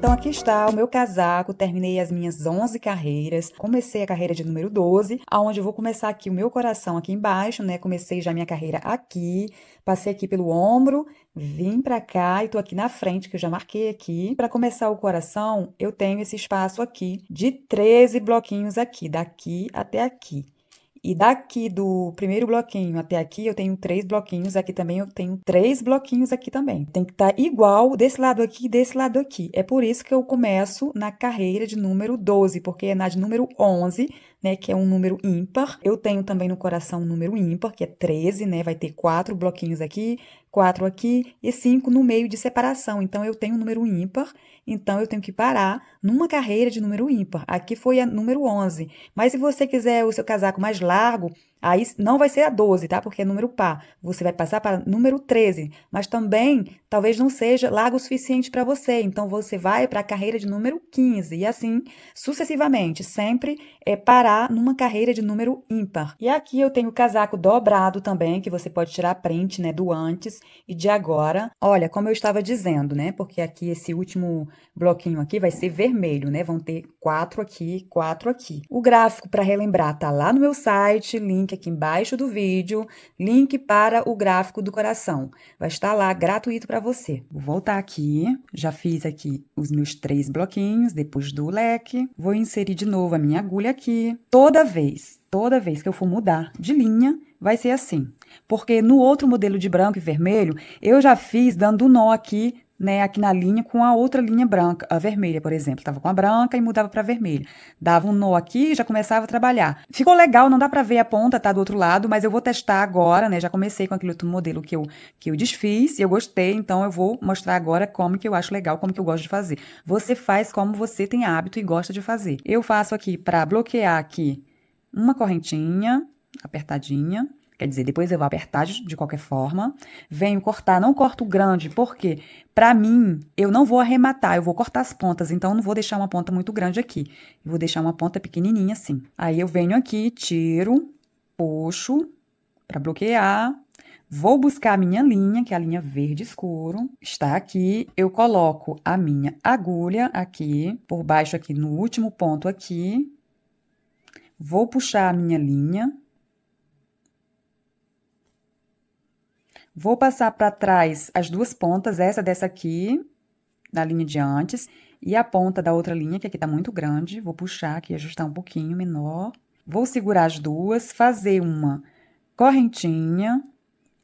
Então aqui está o meu casaco, terminei as minhas 11 carreiras, comecei a carreira de número 12, aonde eu vou começar aqui o meu coração aqui embaixo, né? Comecei já minha carreira aqui, passei aqui pelo ombro, vim pra cá e tô aqui na frente, que eu já marquei aqui. Para começar o coração, eu tenho esse espaço aqui de 13 bloquinhos aqui, daqui até aqui. E daqui do primeiro bloquinho até aqui, eu tenho 3 bloquinhos. Aqui também eu tenho 3 bloquinhos aqui também. Tem que estar igual desse lado aqui e desse lado aqui. É por isso que eu começo na carreira de número 12, porque é na de número 11, né, que é um número ímpar. Eu tenho também no coração um número ímpar, que é 13, né? Vai ter 4 bloquinhos aqui, 4 aqui e 5 no meio de separação. Então, eu tenho um número ímpar, então eu tenho que parar numa carreira de número ímpar. Aqui foi a número 11. Mas se você quiser o seu casaco mais largo, aí não vai ser a 12, tá? Porque é número par. Você vai passar para número 13. Mas também, talvez não seja largo o suficiente para você. Então, você vai para a carreira de número 15. E assim, sucessivamente. Sempre parar numa carreira de número ímpar. E aqui eu tenho o casaco dobrado também, que você pode tirar print, né? Do antes e de agora. Olha, como eu estava dizendo, né? Porque aqui esse último bloquinho aqui vai ser vermelho, né? Vão ter 4 aqui, 4 aqui. O gráfico, para relembrar, tá lá no meu site, link aqui embaixo do vídeo, link para o gráfico do coração. Vai estar lá gratuito para você. Vou voltar aqui, já fiz aqui os meus 3 bloquinhos, depois do leque. Vou inserir de novo a minha agulha aqui. Toda vez que eu for mudar de linha, vai ser assim. Porque no outro modelo de branco e vermelho, eu já fiz dando nó aqui, né, aqui na linha com a outra linha branca, a vermelha, por exemplo. Tava com a branca e mudava para vermelha. Dava um nó aqui e já começava a trabalhar. Ficou legal, não dá para ver a ponta, tá do outro lado, mas eu vou testar agora, né? Já comecei com aquele outro modelo que eu desfiz e eu gostei, então eu vou mostrar agora como que eu acho legal, como que eu gosto de fazer. Você faz como você tem hábito e gosta de fazer. Eu faço aqui para bloquear aqui uma correntinha apertadinha. Quer dizer, depois eu vou apertar de qualquer forma. Venho cortar, não corto grande, porque para mim, eu não vou arrematar, eu vou cortar as pontas, então não vou deixar uma ponta muito grande aqui. Eu vou deixar uma ponta pequenininha assim. Aí eu venho aqui, tiro, puxo para bloquear. Vou buscar a minha linha, que é a linha verde escuro. Está aqui. Eu coloco a minha agulha aqui, por baixo aqui no último ponto aqui. Vou puxar a minha linha. Vou passar para trás as 2 pontas, essa dessa aqui, da linha de antes, e a ponta da outra linha, que aqui tá muito grande. Vou puxar aqui, ajustar um pouquinho menor. Vou segurar as 2, fazer uma correntinha.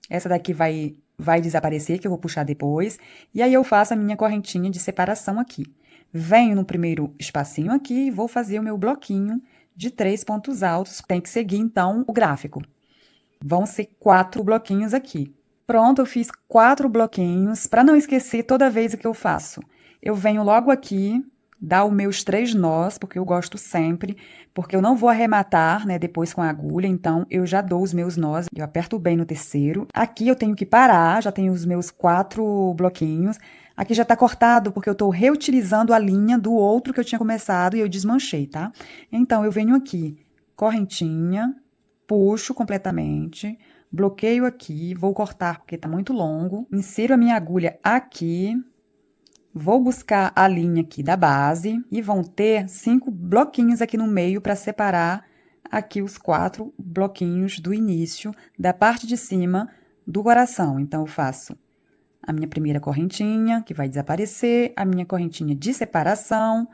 Essa daqui vai desaparecer, que eu vou puxar depois. E aí, eu faço a minha correntinha de separação aqui. Venho no primeiro espacinho aqui e vou fazer o meu bloquinho de 3 pontos altos. Tem que seguir, então, o gráfico. Vão ser 4 bloquinhos aqui. Pronto, eu fiz 4 bloquinhos. Para não esquecer toda vez que eu faço, eu venho logo aqui, dar os meus 3 nós, porque eu gosto sempre, porque eu não vou arrematar, né, depois com a agulha, então eu já dou os meus nós, eu aperto bem no terceiro. Aqui eu tenho que parar, já tenho os meus 4 bloquinhos. Aqui já tá cortado, porque eu tô reutilizando a linha do outro que eu tinha começado e eu desmanchei, tá? Então, eu venho aqui, correntinha, puxo completamente, bloqueio aqui, vou cortar porque tá muito longo, insiro a minha agulha aqui, vou buscar a linha aqui da base e vão ter 5 bloquinhos aqui no meio para separar aqui os 4 bloquinhos do início da parte de cima do coração. Então, eu faço a minha primeira correntinha, que vai desaparecer, a minha correntinha de separação.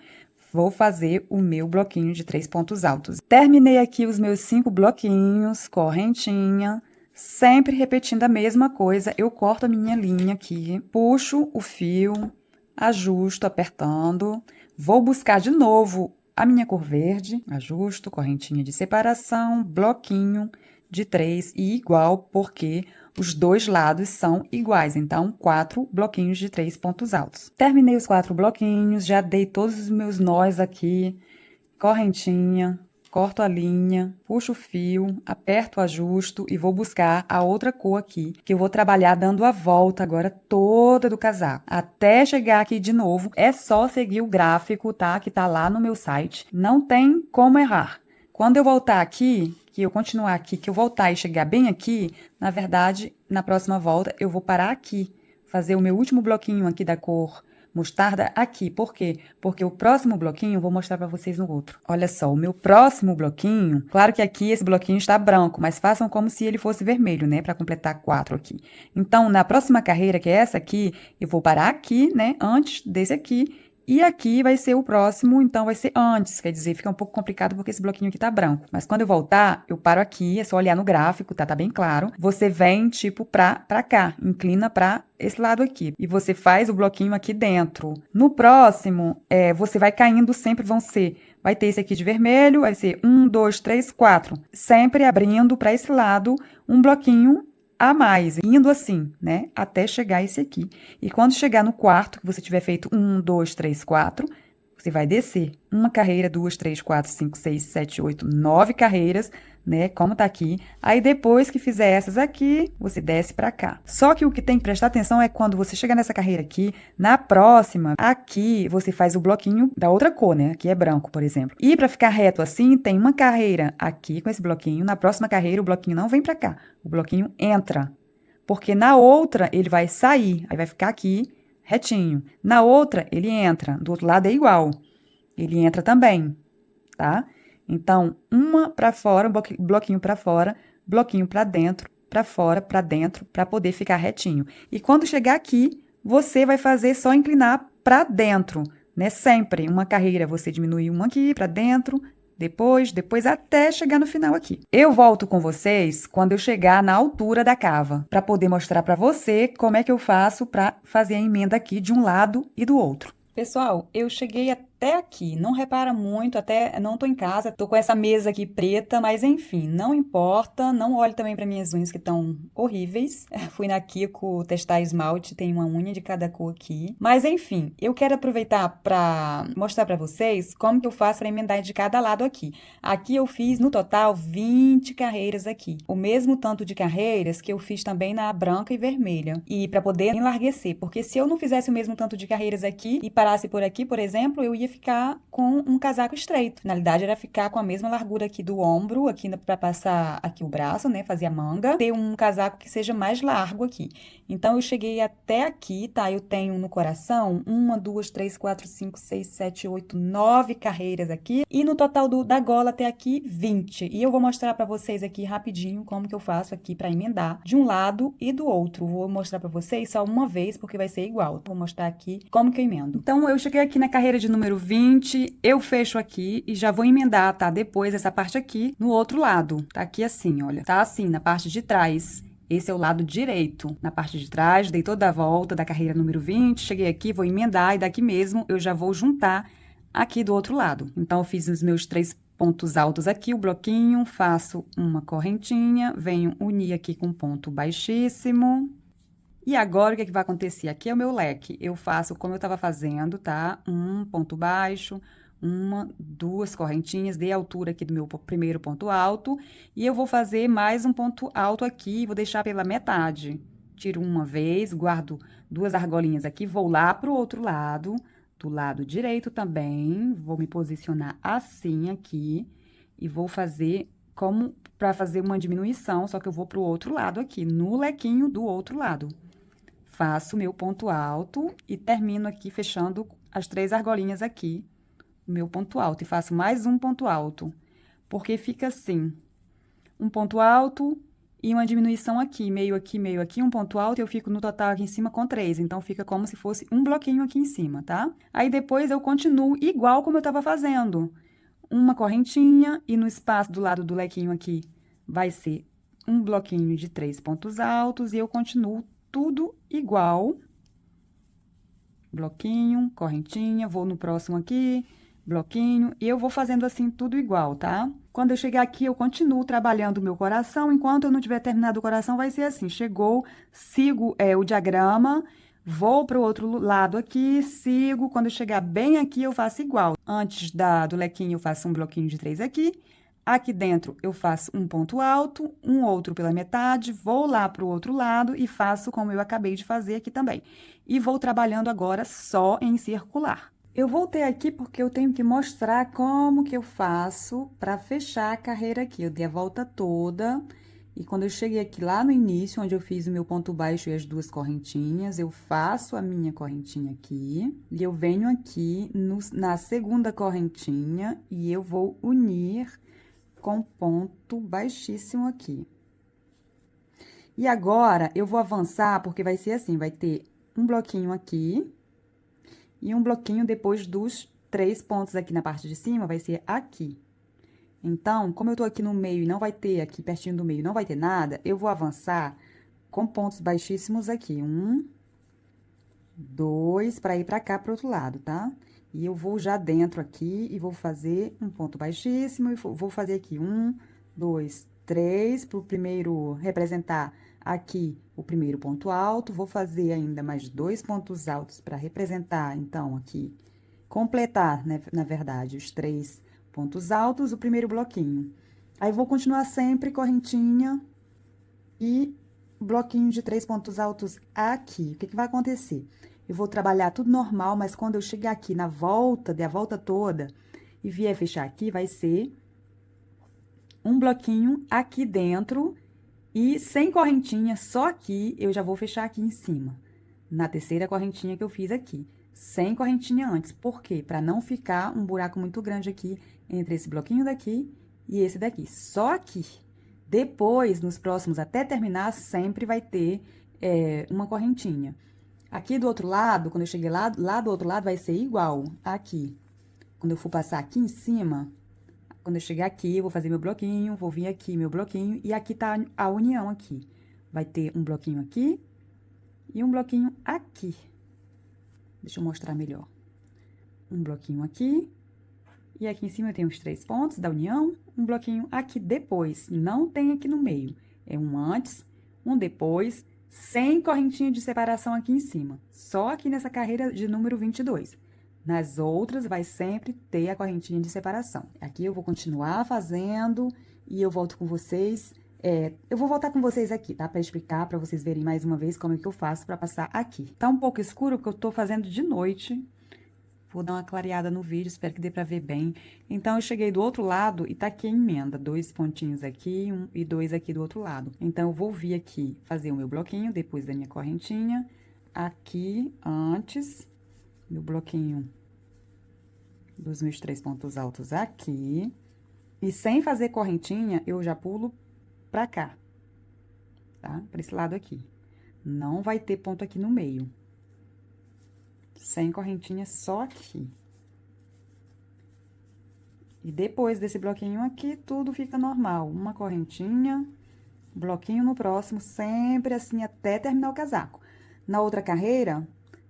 Vou fazer o meu bloquinho de 3 pontos altos. Terminei aqui os meus 5 bloquinhos, correntinha, sempre repetindo a mesma coisa. Eu corto a minha linha aqui, puxo o fio, ajusto, apertando. Vou buscar de novo a minha cor verde, ajusto, correntinha de separação, bloquinho de 3 e igual, porque os 2 lados são iguais, então 4 bloquinhos de 3 pontos altos. Terminei os 4 bloquinhos, já dei todos os meus nós aqui, correntinha, corto a linha, puxo o fio, aperto o ajusto e vou buscar a outra cor aqui, que eu vou trabalhar dando a volta agora toda do casaco. Até chegar aqui de novo, é só seguir o gráfico, tá? Que tá lá no meu site. Não tem como errar. Quando eu voltar aqui, que eu continuar aqui, que eu voltar e chegar bem aqui, na verdade, na próxima volta, eu vou parar aqui, fazer o meu último bloquinho aqui da cor mostarda aqui. Por quê? Porque o próximo bloquinho eu vou mostrar para vocês no outro. Olha só, o meu próximo bloquinho, claro que aqui esse bloquinho está branco, mas façam como se ele fosse vermelho, né? Para completar 4 aqui. Então, na próxima carreira, que é essa aqui, eu vou parar aqui, né? Antes desse aqui. E aqui vai ser o próximo, então vai ser antes, quer dizer, fica um pouco complicado porque esse bloquinho aqui tá branco. Mas quando eu voltar, eu paro aqui, é só olhar no gráfico, tá bem claro. Você vem, tipo, pra cá, inclina pra esse lado aqui. E você faz o bloquinho aqui dentro. No próximo, você vai caindo sempre, vai ter esse aqui de vermelho, vai ser 1, 2, 3, 4. Sempre abrindo pra esse lado um bloquinho a mais, indo assim, né, até chegar esse aqui. E quando chegar no quarto, que você tiver feito 1, 2, 3, 4, você vai descer uma carreira, 2, 3, 4, 5, 6, 7, 8, 9 carreiras, né, como tá aqui. Aí, depois que fizer essas aqui, você desce pra cá. Só que o que tem que prestar atenção é quando você chegar nessa carreira aqui, na próxima, aqui, você faz o bloquinho da outra cor, né, aqui é branco, por exemplo. E pra ficar reto assim, tem uma carreira aqui com esse bloquinho, na próxima carreira o bloquinho não vem pra cá, o bloquinho entra. Porque na outra, ele vai sair, aí vai ficar aqui, retinho. Na outra, ele entra, do outro lado é igual. Ele entra também, tá? Então, uma para fora, um bloquinho para fora, bloquinho para dentro, para fora, para dentro, para poder ficar retinho. E quando chegar aqui, você vai fazer só inclinar para dentro, né? Sempre uma carreira, você diminui uma aqui para dentro, depois até chegar no final aqui. Eu volto com vocês quando eu chegar na altura da cava, para poder mostrar para você como é que eu faço para fazer a emenda aqui de um lado e do outro. Pessoal, eu cheguei até aqui, não repara muito, até não tô em casa, tô com essa mesa aqui preta, mas enfim, não importa, não olhe também para minhas unhas que estão horríveis. Fui na Kiko testar esmalte, tem uma unha de cada cor aqui. Mas enfim, eu quero aproveitar para mostrar para vocês como que eu faço para emendar de cada lado aqui. Aqui eu fiz no total 20 carreiras aqui, o mesmo tanto de carreiras que eu fiz também na branca e vermelha. E para poder enlarguecer, porque se eu não fizesse o mesmo tanto de carreiras aqui e parasse por aqui, por exemplo, eu ia ficar com um casaco estreito. Na realidade, era ficar com a mesma largura aqui do ombro, aqui para passar aqui o braço, né? Fazer a manga. Ter um casaco que seja mais largo aqui. Então, eu cheguei até aqui, tá? Eu tenho no coração 1, 2, 3, 4, 5, 6, 7, 8, 9 carreiras aqui. E no total da gola até aqui, 20. E eu vou mostrar para vocês aqui rapidinho como que eu faço aqui para emendar de um lado e do outro. Vou mostrar para vocês só uma vez, porque vai ser igual. Vou mostrar aqui como que eu emendo. Então, eu cheguei aqui na carreira de número 20, eu fecho aqui e já vou emendar, tá? Depois essa parte aqui no outro lado. Tá aqui assim, olha. Tá assim, na parte de trás. Esse é o lado direito. Na parte de trás, dei toda a volta da carreira número 20, cheguei aqui, vou emendar e daqui mesmo eu já vou juntar aqui do outro lado. Então, eu fiz os meus 3 pontos altos aqui, o bloquinho, faço uma correntinha, venho unir aqui com um ponto baixíssimo. E agora, o que vai acontecer? Aqui é o meu leque. Eu faço como eu estava fazendo, tá? Um ponto baixo, uma, 2 correntinhas, dei a altura aqui do meu primeiro ponto alto. E eu vou fazer mais um ponto alto aqui, vou deixar pela metade. Tiro uma vez, guardo 2 argolinhas aqui, vou lá pro outro lado, do lado direito também. Vou me posicionar assim aqui e vou fazer como para fazer uma diminuição, só que eu vou pro outro lado aqui, no lequinho do outro lado. Faço meu ponto alto e termino aqui fechando as 3 argolinhas aqui, meu ponto alto. E faço mais um ponto alto, porque fica assim, um ponto alto e uma diminuição aqui, meio aqui, um ponto alto, e eu fico no total aqui em cima com 3. Então, fica como se fosse um bloquinho aqui em cima, tá? Aí, depois, eu continuo igual como eu tava fazendo. Uma correntinha e no espaço do lado do lequinho aqui vai ser um bloquinho de 3 pontos altos e eu continuo tudo igual. Bloquinho, correntinha, vou no próximo aqui, bloquinho, e eu vou fazendo assim tudo igual, tá? Quando eu chegar aqui, eu continuo trabalhando o meu coração, enquanto eu não tiver terminado o coração, vai ser assim, chegou, sigo o diagrama, vou para o outro lado aqui, sigo, quando eu chegar bem aqui, eu faço igual. Antes do lequinho, eu faço um bloquinho de 3 aqui. Aqui dentro, eu faço um ponto alto, um outro pela metade, vou lá para o outro lado e faço como eu acabei de fazer aqui também. E vou trabalhando agora só em circular. Eu voltei aqui porque eu tenho que mostrar como que eu faço para fechar a carreira aqui. Eu dei a volta toda E quando eu cheguei aqui lá no início, onde eu fiz o meu ponto baixo e as duas correntinhas, eu faço a minha correntinha aqui, e eu venho aqui na segunda correntinha e eu vou unir com ponto baixíssimo aqui. E agora, eu vou avançar, porque vai ser assim, vai ter um bloquinho aqui e um bloquinho depois dos 3 pontos aqui na parte de cima, vai ser aqui. Então, como eu tô aqui no meio e não vai ter, aqui pertinho do meio, não vai ter nada, eu vou avançar com pontos baixíssimos aqui. 1, 2, para ir pra cá, pro outro lado, tá? E eu vou já dentro aqui e vou fazer um ponto baixíssimo e vou fazer aqui 1, 2, 3, pro primeiro representar aqui o primeiro ponto alto. Vou fazer ainda mais 2 pontos altos para representar, então, aqui, completar, né, na verdade, os 3 pontos altos, o primeiro bloquinho. Aí, vou continuar sempre correntinha e bloquinho de 3 pontos altos aqui. O que que vai acontecer? Eu vou trabalhar tudo normal, mas quando eu chegar aqui na volta, der a volta toda, e vier fechar aqui, vai ser um bloquinho aqui dentro e sem correntinha, só aqui, eu já vou fechar aqui em cima, na terceira correntinha que eu fiz aqui, sem correntinha antes. Por quê? Para não ficar um buraco muito grande aqui entre esse bloquinho daqui e esse daqui, só aqui. Depois, nos próximos, até terminar, sempre vai ter uma correntinha. Aqui do outro lado, quando eu cheguei lá do outro lado, vai ser igual aqui. Quando eu for passar aqui em cima, quando eu chegar aqui, eu vou fazer meu bloquinho, vou vir aqui, meu bloquinho, e aqui tá a união aqui. Vai ter um bloquinho aqui e um bloquinho aqui. Deixa eu mostrar melhor. Um bloquinho aqui, e aqui em cima eu tenho os 3 pontos da união, um bloquinho aqui depois, não tem aqui no meio. É um antes, um depois, sem correntinha de separação aqui em cima. Só aqui nessa carreira de número 22. Nas outras, vai sempre ter a correntinha de separação. Aqui eu vou continuar fazendo e eu volto com vocês. Eu vou voltar com vocês aqui, tá? Pra explicar, pra vocês verem mais uma vez como é que eu faço pra passar aqui. Tá um pouco escuro porque eu tô fazendo de noite. Vou dar uma clareada no vídeo, espero que dê pra ver bem. Então, eu cheguei do outro lado e tá aqui a emenda. 2 pontinhos aqui e 2 aqui do outro lado. Então, eu vou vir aqui fazer o meu bloquinho, depois da minha correntinha. Aqui, antes, meu bloquinho dos meus 3 pontos altos aqui. E sem fazer correntinha, eu já pulo pra cá, tá? Pra esse lado aqui. Não vai ter ponto aqui no meio. Sem correntinha, só aqui. E depois desse bloquinho aqui, tudo fica normal. Uma correntinha, bloquinho no próximo, sempre assim até terminar o casaco. Na outra carreira,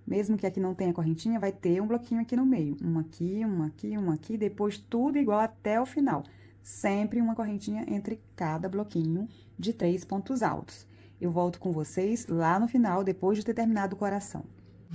mesmo que aqui não tenha correntinha, vai ter um bloquinho aqui no meio. Um aqui, um aqui, um aqui, depois tudo igual até o final. Sempre uma correntinha entre cada bloquinho de 3 pontos altos. Eu volto com vocês lá no final, depois de ter terminado o coração.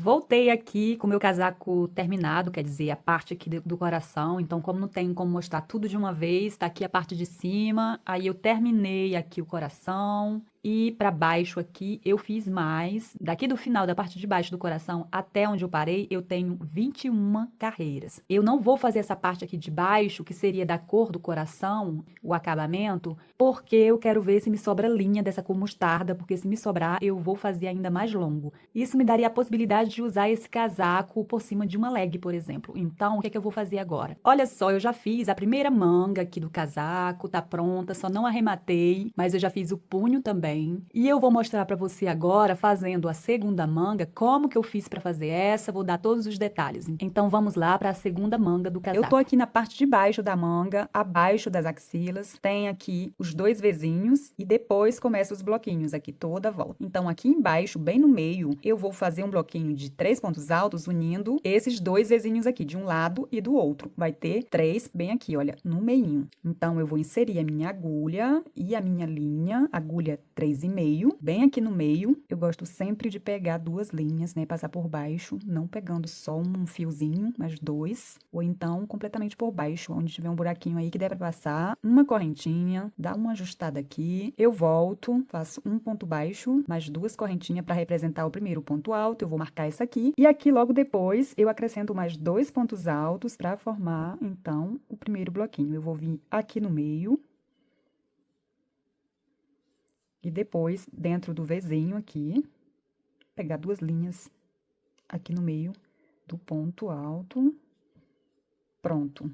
Voltei aqui com o meu casaco terminado, quer dizer, a parte aqui do coração. Então, como não tem como mostrar tudo de uma vez, tá aqui a parte de cima. Aí, eu terminei aqui o coração. E para baixo aqui, eu fiz mais. Daqui do final da parte de baixo do coração até onde eu parei, eu tenho 21 carreiras. Eu não vou fazer essa parte aqui de baixo, que seria da cor do coração, o acabamento, porque eu quero ver se me sobra linha dessa cor mostarda, porque se me sobrar, eu vou fazer ainda mais longo. Isso me daria a possibilidade de usar esse casaco por cima de uma leg, por exemplo. Então, o que é que eu vou fazer agora? Olha só, eu já fiz a primeira manga aqui do casaco, tá pronta, só não arrematei, mas eu já fiz o punho também. E eu vou mostrar para você agora, fazendo a segunda manga, como que eu fiz para fazer essa, vou dar todos os detalhes. Então, vamos lá para a segunda manga do casaco. Eu tô aqui na parte de baixo da manga, abaixo das axilas, tem aqui os 2 vezinhos e depois começa os bloquinhos aqui toda a volta. Então, aqui embaixo, bem no meio, eu vou fazer um bloquinho de 3 pontos altos unindo esses 2 vezinhos aqui, de um lado e do outro. Vai ter 3 bem aqui, olha, no meinho. Então, eu vou inserir a minha agulha e a minha linha, agulha 3,5, bem aqui no meio. Eu gosto sempre de pegar 2 linhas, né, passar por baixo, não pegando só um fiozinho, mas 2, ou então completamente por baixo, onde tiver um buraquinho aí que der pra passar, uma correntinha, dá uma ajustada aqui, eu volto, faço um ponto baixo, mais 2 correntinhas para representar o primeiro ponto alto, eu vou marcar essa aqui, e aqui logo depois eu acrescento mais 2 pontos altos para formar, então, o primeiro bloquinho. Eu vou vir aqui no meio, E depois, dentro do Vzinho aqui, pegar 2 linhas aqui no meio do ponto alto. Pronto.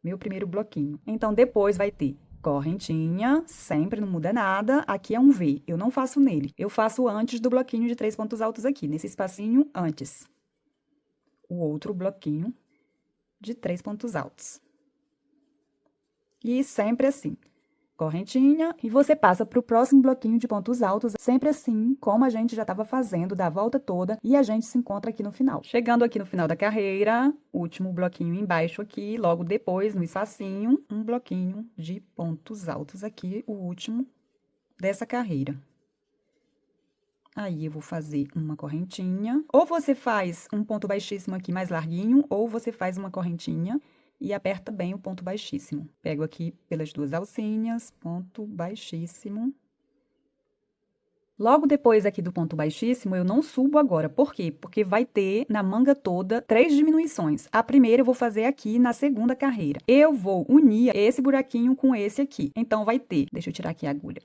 Meu primeiro bloquinho. Então, depois vai ter correntinha, sempre não muda nada. Aqui é um V, eu não faço nele. Eu faço antes do bloquinho de 3 pontos altos aqui, nesse espacinho antes. O outro bloquinho de 3 pontos altos. E sempre assim. Correntinha, e você passa para o próximo bloquinho de pontos altos, sempre assim, como a gente já estava fazendo, da volta toda, e a gente se encontra aqui no final. Chegando aqui no final da carreira, último bloquinho embaixo aqui, logo depois, no espacinho, um bloquinho de pontos altos aqui, o último dessa carreira. Aí, eu vou fazer uma correntinha, ou você faz um ponto baixíssimo aqui mais larguinho, ou você faz uma correntinha e aperta bem o ponto baixíssimo. Pego aqui pelas 2 alcinhas, ponto baixíssimo. Logo depois aqui do ponto baixíssimo, eu não subo agora. Por quê? Porque vai ter na manga toda 3 diminuições. A primeira eu vou fazer aqui na segunda carreira. Eu vou unir esse buraquinho com esse aqui. Então, vai ter, deixa eu tirar aqui a agulha,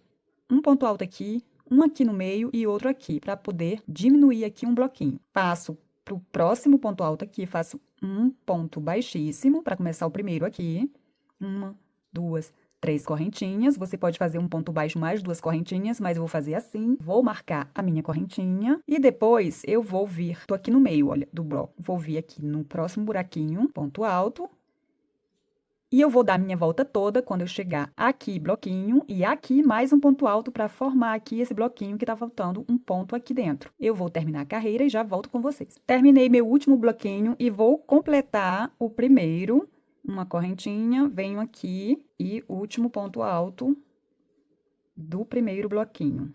um ponto alto aqui, um aqui no meio e outro aqui, para poder diminuir aqui um bloquinho. Passo para o próximo ponto alto aqui, faço um ponto baixíssimo, para começar o primeiro aqui. 1, 2, 3 correntinhas. Você pode fazer um ponto baixo mais 2 correntinhas, mas eu vou fazer assim. Vou marcar a minha correntinha e depois eu vou vir, tô aqui no meio, olha, do bloco. Vou vir aqui no próximo buraquinho, ponto alto. E eu vou dar minha volta toda quando eu chegar aqui, bloquinho, e aqui mais um ponto alto para formar aqui esse bloquinho que tá faltando um ponto aqui dentro. Eu vou terminar a carreira e já volto com vocês. Terminei meu último bloquinho e vou completar o primeiro. Uma correntinha, venho aqui e último ponto alto do primeiro bloquinho.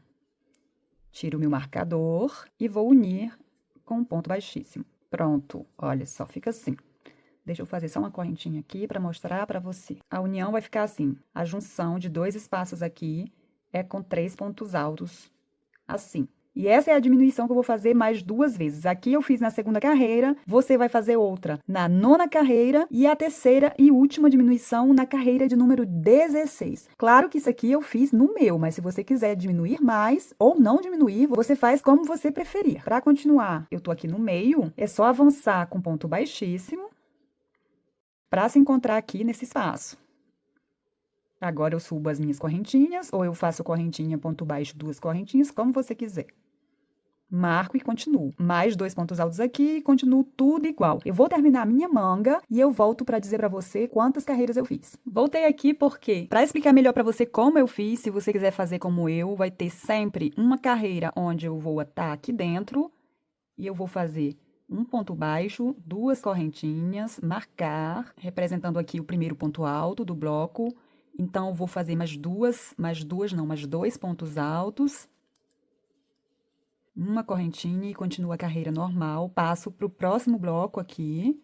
Tiro o meu marcador e vou unir com um ponto baixíssimo. Pronto, olha só, fica assim. Deixa eu fazer só uma correntinha aqui para mostrar para você. A união vai ficar assim, a junção de 2 espaços aqui é com 3 pontos altos, assim. E essa é a diminuição que eu vou fazer mais 2 vezes. Aqui eu fiz na segunda carreira, você vai fazer outra na 9ª carreira e a terceira e última diminuição na carreira de número 16. Claro que isso aqui eu fiz no meu, mas se você quiser diminuir mais ou não diminuir, você faz como você preferir. Para continuar, eu tô aqui no meio, é só avançar com ponto baixíssimo para se encontrar aqui nesse espaço. Agora eu subo as minhas correntinhas, ou eu faço correntinha, ponto baixo, 2 correntinhas, como você quiser. Marco e continuo. Mais 2 pontos altos aqui e continuo tudo igual. Eu vou terminar a minha manga e eu volto para dizer para você quantas carreiras eu fiz. Voltei aqui porque, para explicar melhor para você como eu fiz, se você quiser fazer como eu, vai ter sempre uma carreira onde eu vou estar aqui dentro e eu vou fazer um ponto baixo, 2 correntinhas, marcar, representando aqui o primeiro ponto alto do bloco. Então, eu vou fazer mais 2 pontos altos, uma correntinha e continuo a carreira normal. Passo para o próximo bloco aqui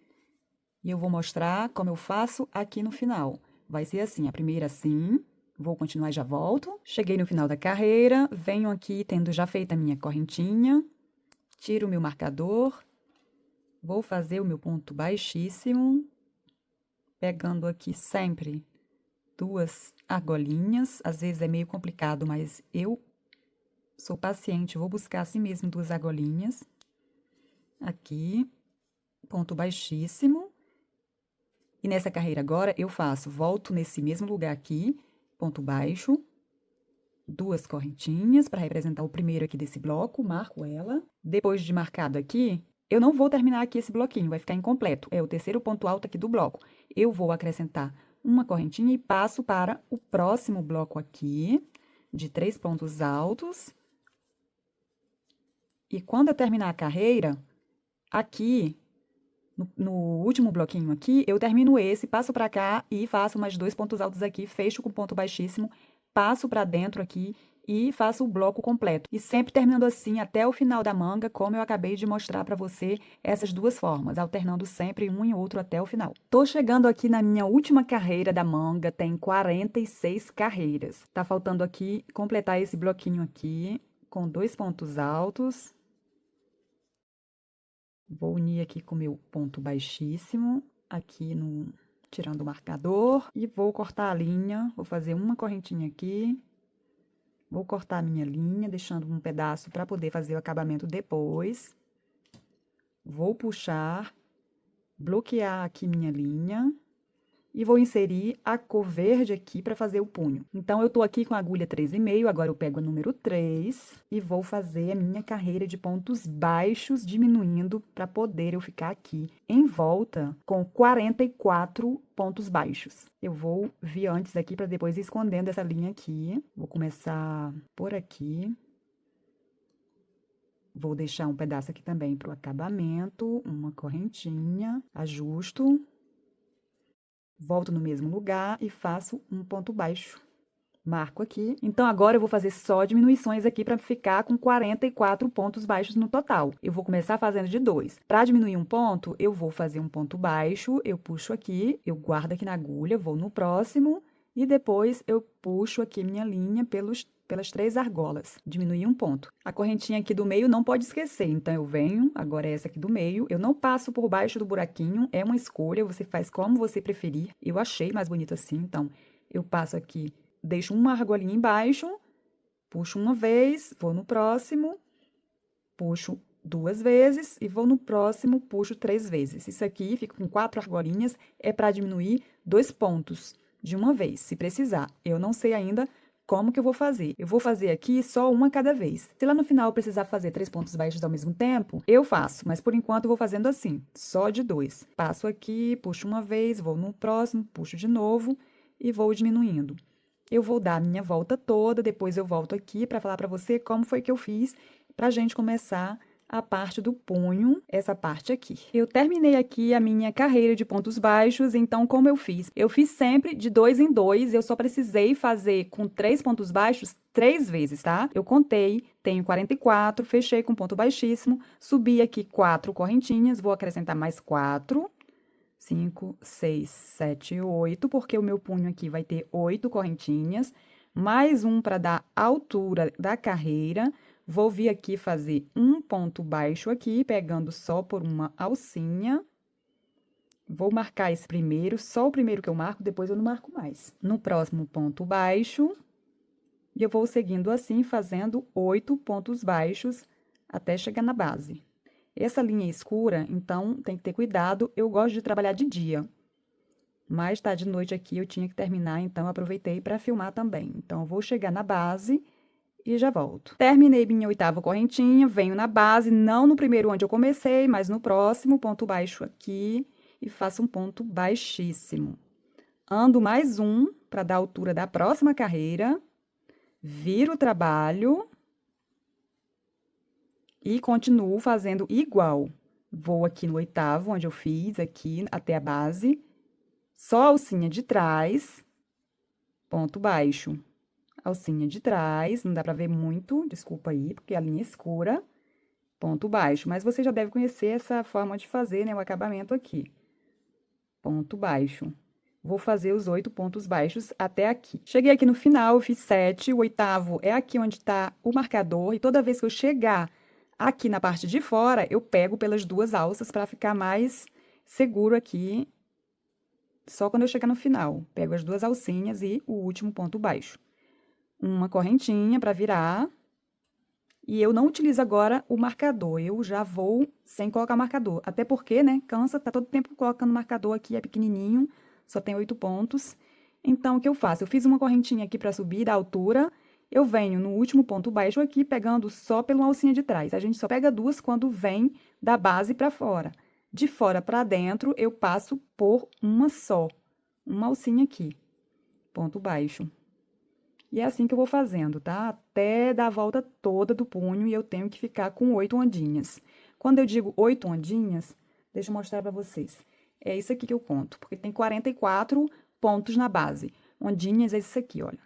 e eu vou mostrar como eu faço aqui no final. Vai ser assim, a primeira assim, vou continuar e já volto. Cheguei no final da carreira, venho aqui tendo já feito a minha correntinha, tiro o meu marcador. Vou fazer o meu ponto baixíssimo, pegando aqui sempre 2 argolinhas. Às vezes é meio complicado, mas eu sou paciente, vou buscar assim mesmo 2 argolinhas. Aqui, ponto baixíssimo. E nessa carreira agora, eu faço, volto nesse mesmo lugar aqui, ponto baixo, 2 correntinhas para representar o primeiro aqui desse bloco, marco ela. Depois de marcado aqui, eu não vou terminar aqui esse bloquinho, vai ficar incompleto. É o terceiro ponto alto aqui do bloco. Eu vou acrescentar uma correntinha e passo para o próximo bloco aqui, de 3 pontos altos. E quando eu terminar a carreira, aqui, no último bloquinho aqui, eu termino esse, passo para cá e faço mais 2 pontos altos aqui, fecho com ponto baixíssimo, passo para dentro aqui e faço o bloco completo. E sempre terminando assim até o final da manga, como eu acabei de mostrar para você essas 2 formas, alternando sempre um e outro até o final. Tô chegando aqui na minha última carreira da manga, tem 46 carreiras. Tá faltando aqui completar esse bloquinho aqui com 2 pontos altos. Vou unir aqui com o meu ponto baixíssimo, aqui no... tirando o marcador, e vou cortar a linha, vou fazer uma correntinha aqui. Vou cortar a minha linha, deixando um pedaço para poder fazer o acabamento depois. Vou puxar, bloquear aqui minha linha. E vou inserir a cor verde aqui para fazer o punho. Então, eu tô aqui com a agulha 3,5, agora eu pego a número 3 e vou fazer a minha carreira de pontos baixos, diminuindo para poder eu ficar aqui em volta com 44 pontos baixos. Eu vou vir antes aqui para depois ir escondendo essa linha aqui. Vou começar por aqui. Vou deixar um pedaço aqui também para o acabamento, uma correntinha, ajusto. Volto no mesmo lugar e faço um ponto baixo. Marco aqui. Então, agora eu vou fazer só diminuições aqui para ficar com 44 pontos baixos no total. Eu vou começar fazendo de 2. Para diminuir um ponto, eu vou fazer um ponto baixo, eu puxo aqui, eu guardo aqui na agulha, vou no próximo e depois eu puxo aqui minha linha pelas 3 argolas. Diminuir um ponto. A correntinha aqui do meio não pode esquecer, então eu venho, agora é essa aqui do meio, eu não passo por baixo do buraquinho, é uma escolha, você faz como você preferir. Eu achei mais bonito assim, então eu passo aqui, deixo uma argolinha embaixo, puxo uma vez, vou no próximo, puxo 2 vezes e vou no próximo, puxo 3 vezes. Isso aqui fica com 4 argolinhas, é para diminuir 2 pontos de uma vez, se precisar. Eu não sei ainda como que eu vou fazer? Eu vou fazer aqui só uma cada vez. Se lá no final eu precisar fazer 3 pontos baixos ao mesmo tempo, eu faço, mas por enquanto eu vou fazendo assim, só de 2. Passo aqui, puxo uma vez, vou no próximo, puxo de novo e vou diminuindo. Eu vou dar a minha volta toda, depois eu volto aqui para falar para você como foi que eu fiz pra gente começar a parte do punho, essa parte aqui. Eu terminei aqui a minha carreira de pontos baixos, então como eu fiz? Eu fiz sempre de 2 em 2, eu só precisei fazer com 3 pontos baixos 3 vezes, tá? Eu contei, tenho 44, fechei com ponto baixíssimo, subi aqui 4 correntinhas, vou acrescentar mais 4, 5, 6, 7, 8, porque o meu punho aqui vai ter 8 correntinhas, mais um para dar altura da carreira. Vou vir aqui fazer um ponto baixo aqui, pegando só por uma alcinha. Vou marcar esse primeiro, só o primeiro que eu marco, depois eu não marco mais. No próximo ponto baixo, e eu vou seguindo assim, fazendo 8 pontos baixos até chegar na base. Essa linha é escura, então tem que ter cuidado. Eu gosto de trabalhar de dia, mas tá de noite aqui, eu tinha que terminar, então aproveitei para filmar também. Então, eu vou chegar na base e já volto. Terminei minha 8ª correntinha, venho na base, não no primeiro onde eu comecei, mas no próximo, ponto baixo aqui, e faço um ponto baixíssimo. Ando mais um, para dar a altura da próxima carreira, viro o trabalho e continuo fazendo igual. Vou aqui no 8º, onde eu fiz, aqui até a base, só a alcinha de trás, ponto baixo. Alcinha de trás, não dá pra ver muito, desculpa aí, porque a linha é escura, ponto baixo. Mas você já deve conhecer essa forma de fazer, né, o acabamento aqui. Ponto baixo. Vou fazer os 8 pontos baixos até aqui. Cheguei aqui no final, eu fiz 7, o 8º é aqui onde tá o marcador, e toda vez que eu chegar aqui na parte de fora, eu pego pelas 2 alças para ficar mais seguro aqui, só quando eu chegar no final. Pego as 2 alcinhas e o último ponto baixo. Uma correntinha para virar. E eu não utilizo agora o marcador, eu já vou sem colocar marcador. Até porque, né, cansa, tá todo tempo colocando marcador aqui, é pequenininho, só tem 8 pontos. Então, o que eu faço? Eu fiz uma correntinha aqui para subir da altura, eu venho no último ponto baixo aqui, pegando só pela alcinha de trás. A gente só pega 2 quando vem da base para fora. De fora para dentro, eu passo por uma só, uma alcinha aqui, ponto baixo. E é assim que eu vou fazendo, tá? Até dar a volta toda do punho e eu tenho que ficar com 8 ondinhas. Quando eu digo 8 ondinhas, deixa eu mostrar pra vocês. É isso aqui que eu conto, porque tem 44 pontos na base. Ondinhas é isso aqui, olha.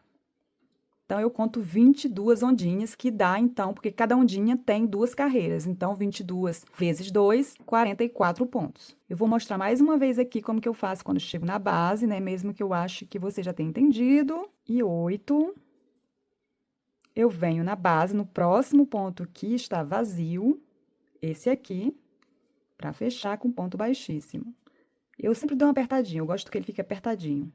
Então, eu conto 22 ondinhas, que dá, então, porque cada ondinha tem 2 carreiras. Então, 22 vezes 2, 44 pontos. Eu vou mostrar mais uma vez aqui como que eu faço quando eu chego na base, né? Mesmo que eu ache que você já tenha entendido. E 8. Eu venho na base, no próximo ponto que está vazio, esse aqui, para fechar com ponto baixíssimo. Eu sempre dou uma apertadinha, eu gosto que ele fique apertadinho.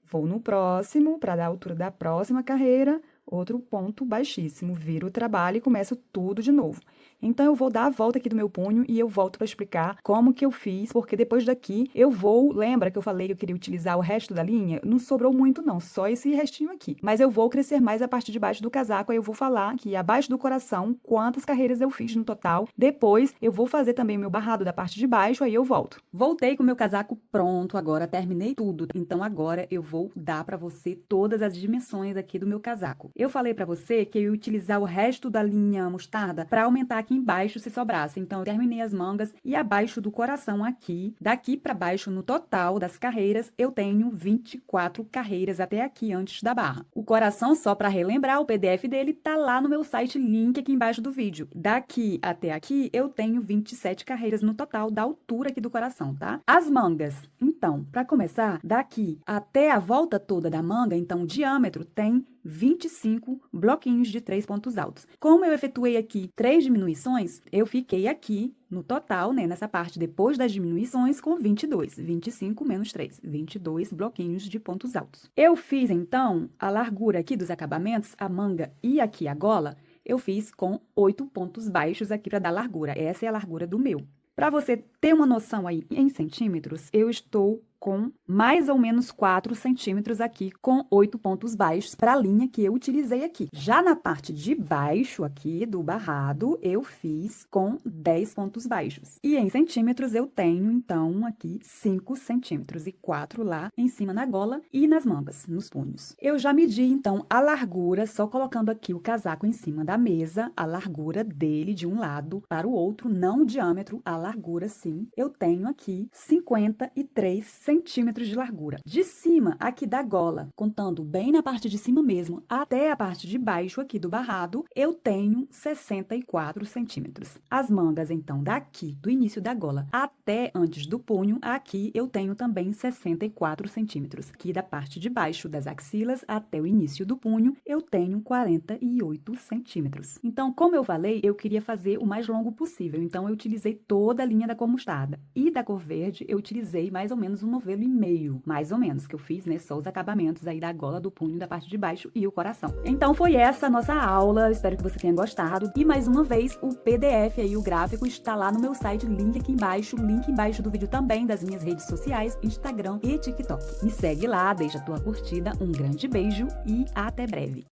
Vou no próximo, para dar a altura da próxima carreira, outro ponto baixíssimo, viro o trabalho e começo tudo de novo. Então, eu vou dar a volta aqui do meu punho e eu volto para explicar como que eu fiz, porque depois daqui eu vou... Lembra que eu falei que eu queria utilizar o resto da linha? Não sobrou muito não, só esse restinho aqui. Mas eu vou crescer mais a parte de baixo do casaco, aí eu vou falar aqui abaixo do coração quantas carreiras eu fiz no total. Depois, eu vou fazer também o meu barrado da parte de baixo, aí eu volto. Voltei com o meu casaco pronto, agora terminei tudo. Então, agora eu vou dar para você todas as dimensões aqui do meu casaco. Eu falei para você que eu ia utilizar o resto da linha mostarda para aumentar aqui embaixo se sobrasse. Então, eu terminei as mangas e abaixo do coração aqui, daqui para baixo no total das carreiras, eu tenho 24 carreiras até aqui antes da barra. O coração, só para relembrar, o PDF dele tá lá no meu site, link aqui embaixo do vídeo. Daqui até aqui, eu tenho 27 carreiras no total da altura aqui do coração, tá? As mangas, então, para começar, daqui até a volta toda da manga, então o diâmetro tem 25 bloquinhos de 3 pontos altos. Como eu efetuei aqui 3 diminuições, eu fiquei aqui no total, né, nessa parte depois das diminuições, com 22. 25 menos 3, 22 bloquinhos de pontos altos. Eu fiz, então, a largura aqui dos acabamentos, a manga e aqui a gola, eu fiz com 8 pontos baixos aqui para dar largura. Essa é a largura do meu. Para você ter uma noção aí em centímetros, eu estou com mais ou menos 4 centímetros aqui, com 8 pontos baixos para a linha que eu utilizei aqui. Já na parte de baixo aqui do barrado, eu fiz com 10 pontos baixos. E em centímetros, eu tenho, então, aqui 5 centímetros e 4 lá em cima na gola e nas mangas, nos punhos. Eu já medi, então, a largura, só colocando aqui o casaco em cima da mesa, a largura dele de um lado para o outro, não o diâmetro, a largura sim. Eu tenho aqui 53 centímetros de largura. De cima, aqui da gola, contando bem na parte de cima mesmo, até a parte de baixo aqui do barrado, eu tenho 64 centímetros. As mangas, então, daqui, do início da gola até antes do punho, aqui eu tenho também 64 centímetros. Aqui da parte de baixo das axilas até o início do punho, eu tenho 48 centímetros. Então, como eu falei, eu queria fazer o mais longo possível, então eu utilizei toda a linha da cor mostarda. E da cor verde, eu utilizei mais ou menos um novelo e meio, mais ou menos, que eu fiz, né, só os acabamentos aí da gola, do punho, da parte de baixo e o coração. Então, foi essa a nossa aula, espero que você tenha gostado. E, mais uma vez, o PDF aí, o gráfico, está lá no meu site, link aqui embaixo, link embaixo do vídeo também das minhas redes sociais, Instagram e TikTok. Me segue lá, deixa a tua curtida, um grande beijo e até breve!